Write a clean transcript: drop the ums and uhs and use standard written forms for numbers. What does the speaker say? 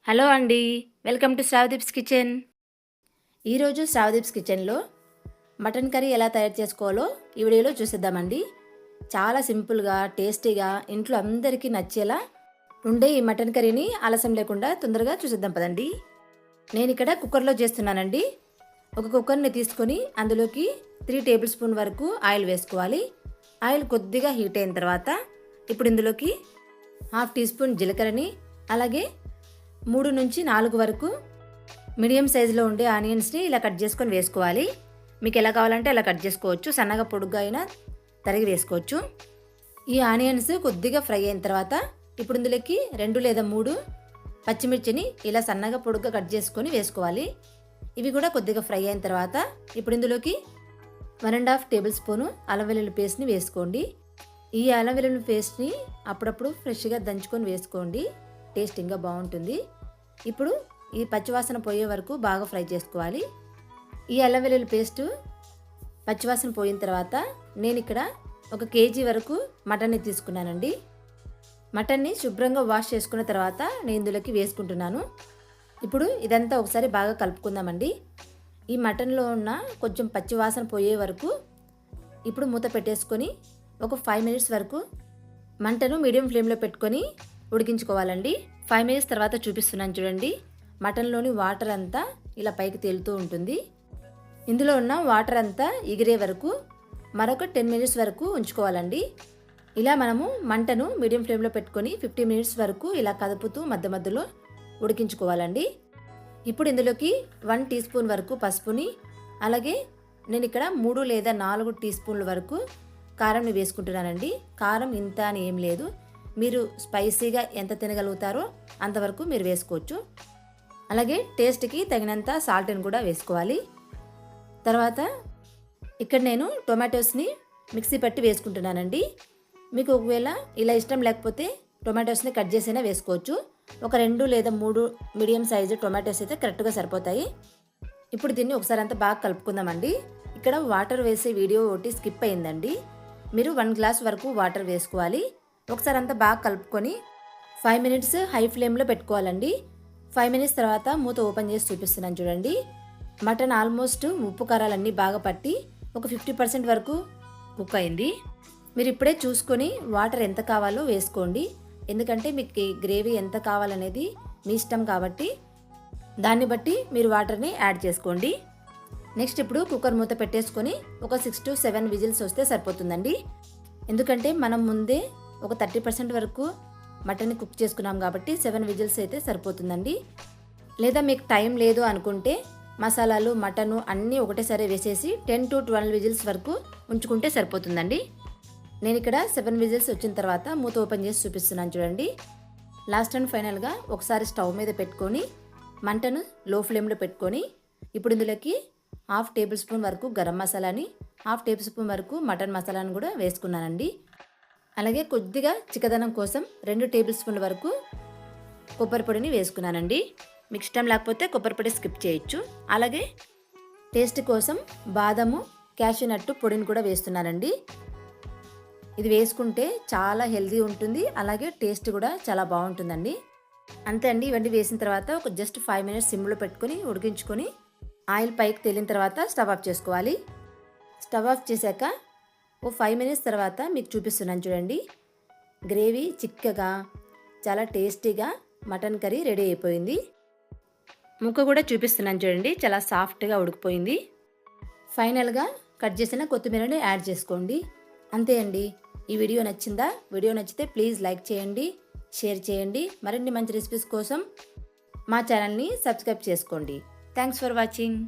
Hello అండి, welcome to శ్రావదీప్స్ kitchen. ఈరోజు శ్రావదీప్స్ కిచెన్లో మటన్ కర్రీ ఎలా తయారు చేసుకోవాలో ఈ వీడియోలో చూసేద్దామండి. చాలా సింపుల్గా టేస్టీగా ఇంట్లో అందరికీ నచ్చేలా ఉండే ఈ మటన్ కర్రీని ఆలస్యం లేకుండా తొందరగా చూసేద్దాం పదండి. నేను ఇక్కడ కుక్కర్లో చేస్తున్నానండి. ఒక కుక్కర్ని తీసుకొని అందులోకి 3 టేబుల్ స్పూన్ వరకు ఆయిల్ వేసుకోవాలి. ఆయిల్ కొద్దిగా హీట్ అయిన తర్వాత ఇప్పుడు ఇందులోకి 1/2 టీ స్పూన్ జీలకర్రని, అలాగే 3 నుంచి 4 వరకు మీడియం సైజులో ఉండే ఆనియన్స్ని ఇలా కట్ చేసుకొని వేసుకోవాలి. మీకు ఎలా కావాలంటే అలా కట్ చేసుకోవచ్చు, సన్నగా పొడుగ్గా అయినా తరిగి వేసుకోవచ్చు. ఈ ఆనియన్స్ కొద్దిగా ఫ్రై అయిన తర్వాత ఇప్పుడు ఇందులోకి 2 లేదా 3 పచ్చిమిర్చిని ఇలా సన్నగా పొడుగ్గా కట్ చేసుకొని వేసుకోవాలి. ఇవి కూడా కొద్దిగా ఫ్రై అయిన తర్వాత ఇప్పుడు ఇందులోకి 1.5 టేబుల్ స్పూను అల్లం వెల్లుల్లి పేస్ట్ని వేసుకోండి. ఈ అల్లం వెల్లుల్లి పేస్ట్ని అప్పుడప్పుడు ఫ్రెష్గా దంచుకొని వేసుకోండి, టేస్ట్ ఇంకా బాగుంటుంది. ఇప్పుడు ఈ పచ్చివాసన పోయే వరకు బాగా ఫ్రై చేసుకోవాలి. ఈ అల్లం వెల్లుల్లి పేస్ట్ పచ్చివాసన పోయిన తర్వాత నేను ఇక్కడ 1 కేజీ వరకు మటన్ని తీసుకున్నానండి. మటన్ని శుభ్రంగా వాష్ చేసుకున్న తర్వాత నేను ఇందులోకి వేసుకుంటున్నాను. ఇప్పుడు ఇదంతా ఒకసారి బాగా కలుపుకుందామండి. ఈ మటన్లో ఉన్న కొంచెం పచ్చివాసన పోయే వరకు ఇప్పుడు మూత పెట్టేసుకొని ఒక 5 మినిట్స్ వరకు మంటను మీడియం ఫ్లేమ్లో పెట్టుకొని ఉడికించుకోవాలండి. 5 మినిట్స్ తర్వాత చూపిస్తున్నాను చూడండి. మటన్లోని వాటర్ అంతా ఇలా పైకి తేలుతూ ఉంటుంది. ఇందులో ఉన్న వాటర్ అంతా ఎగిరే వరకు మరొక 10 మినిట్స్ వరకు ఉంచుకోవాలండి. ఇలా మనము మంటను మీడియం ఫ్లేమ్లో పెట్టుకొని 50 మినిట్స్ వరకు ఇలా కదుపుతూ మధ్య మధ్యలో ఉడికించుకోవాలండి. ఇప్పుడు ఇందులోకి 1 టీ స్పూన్ వరకు పసుపుని, అలాగే నేను ఇక్కడ 3 లేదా 4 టీ స్పూన్ల వరకు కారంని వేసుకుంటున్నానండి. కారం ఇంత అని ఏం లేదు, మీరు స్పైసీగా ఎంత తినగలుగుతారో అంతవరకు మీరు వేసుకోవచ్చు. అలాగే టేస్ట్కి తగినంత సాల్ట్ని కూడా వేసుకోవాలి. తర్వాత ఇక్కడ నేను టొమాటోస్ని మిక్సీ పట్టి వేసుకుంటున్నానండి. మీకు ఒకవేళ ఇలా ఇష్టం లేకపోతే టొమాటోస్ని కట్ చేసైనా వేసుకోవచ్చు. ఒక 2 లేదా 3 మీడియం సైజు టొమాటోస్ అయితే కరెక్ట్గా సరిపోతాయి. ఇప్పుడు దీన్ని ఒకసారి అంతా బాగా కలుపుకుందామండి. ఇక్కడ వాటర్ వేసే వీడియో ఒకటి స్కిప్ అయిందండి. మీరు 1 గ్లాస్ వరకు వాటర్ వేసుకోవాలి. ఒకసారి అంతా బాగా కలుపుకొని 5 మినిట్స్ హై ఫ్లేమ్లో పెట్టుకోవాలండి. 5 మినిట్స్ తర్వాత మూత ఓపెన్ చేసి చూపిస్తున్నాను చూడండి. మటన్ ఆల్మోస్ట్ ఉప్పు కారాలన్నీ బాగా పట్టి ఒక 50% వరకు కుక్ అయింది. మీరు ఇప్పుడే చూసుకొని వాటర్ ఎంత కావాలో వేసుకోండి, ఎందుకంటే మీకు గ్రేవీ ఎంత కావాలనేది మీ ఇష్టం కాబట్టి దాన్ని బట్టి మీరు వాటర్ని యాడ్ చేసుకోండి. నెక్స్ట్ ఇప్పుడు కుక్కర్ మూత పెట్టేసుకొని ఒక 6 to 7 విజిల్స్ వస్తే సరిపోతుందండి. ఎందుకంటే మనం ముందే ఒక 30% వరకు మటన్ని కుక్ చేసుకున్నాం కాబట్టి 7 విజిల్స్ అయితే సరిపోతుందండి. లేదా మీకు టైం లేదు అనుకుంటే మసాలాలు మటను అన్నీ ఒకటేసారి వేసేసి 10 to 12 విజిల్స్ వరకు ఉంచుకుంటే సరిపోతుందండి. నేను ఇక్కడ 7 విజిల్స్ వచ్చిన తర్వాత మూత ఓపెన్ చేసి చూపిస్తున్నాను చూడండి. లాస్ట్ అండ్ ఫైనల్గా ఒకసారి స్టవ్ మీద పెట్టుకొని మంటను లో ఫ్లేమ్లో పెట్టుకొని ఇప్పుడు ఇందులోకి 1/2 టేబుల్ స్పూన్ వరకు గరం మసాలాని, 1/2 టేబుల్ స్పూన్ వరకు మటన్ మసాలాని కూడా వేసుకున్నానండి. అలాగే కొద్దిగా చిక్కదనం కోసం 2 టేబుల్ స్పూన్ల వరకు కొబ్బరి పొడిని వేసుకున్నానండి. మీకు ఇష్టం లేకపోతే కొబ్బరి పొడి స్కిప్ చేయొచ్చు. అలాగే టేస్ట్ కోసం బాదము, క్యాషూ నట్టు పొడిని కూడా వేస్తున్నానండి. ఇది వేసుకుంటే చాలా హెల్తీ ఉంటుంది, అలాగే టేస్ట్ కూడా చాలా బాగుంటుందండి. అంతే అండి. ఇవన్నీ వేసిన తర్వాత ఒక జస్ట్ 5 మినిట్స్ సిమ్లో పెట్టుకొని ఉడికించుకొని ఆయిల్ పైకి తేలిన తర్వాత స్టవ్ ఆఫ్ చేసుకోవాలి. స్టవ్ ఆఫ్ చేశాక ఓ 5 మినిట్స్ తర్వాత మీకు చూపిస్తున్నాను చూడండి. గ్రేవీ చిక్కగా చాలా టేస్టీగా మటన్ కర్రీ రెడీ అయిపోయింది. ముక్క కూడా చూపిస్తున్నాను చూడండి, చాలా సాఫ్ట్గా ఉడికిపోయింది. ఫైనల్గా కట్ చేసిన కొత్తిమీరని యాడ్ చేసుకోండి. అంతే అండి. ఈ వీడియో నచ్చిందా? వీడియో నచ్చితే ప్లీజ్ లైక్ చేయండి, షేర్ చేయండి. మరిన్ని మంచి రెసిపీస్ కోసం మా ఛానల్ని సబ్స్క్రైబ్ చేసుకోండి. Thanks for watching.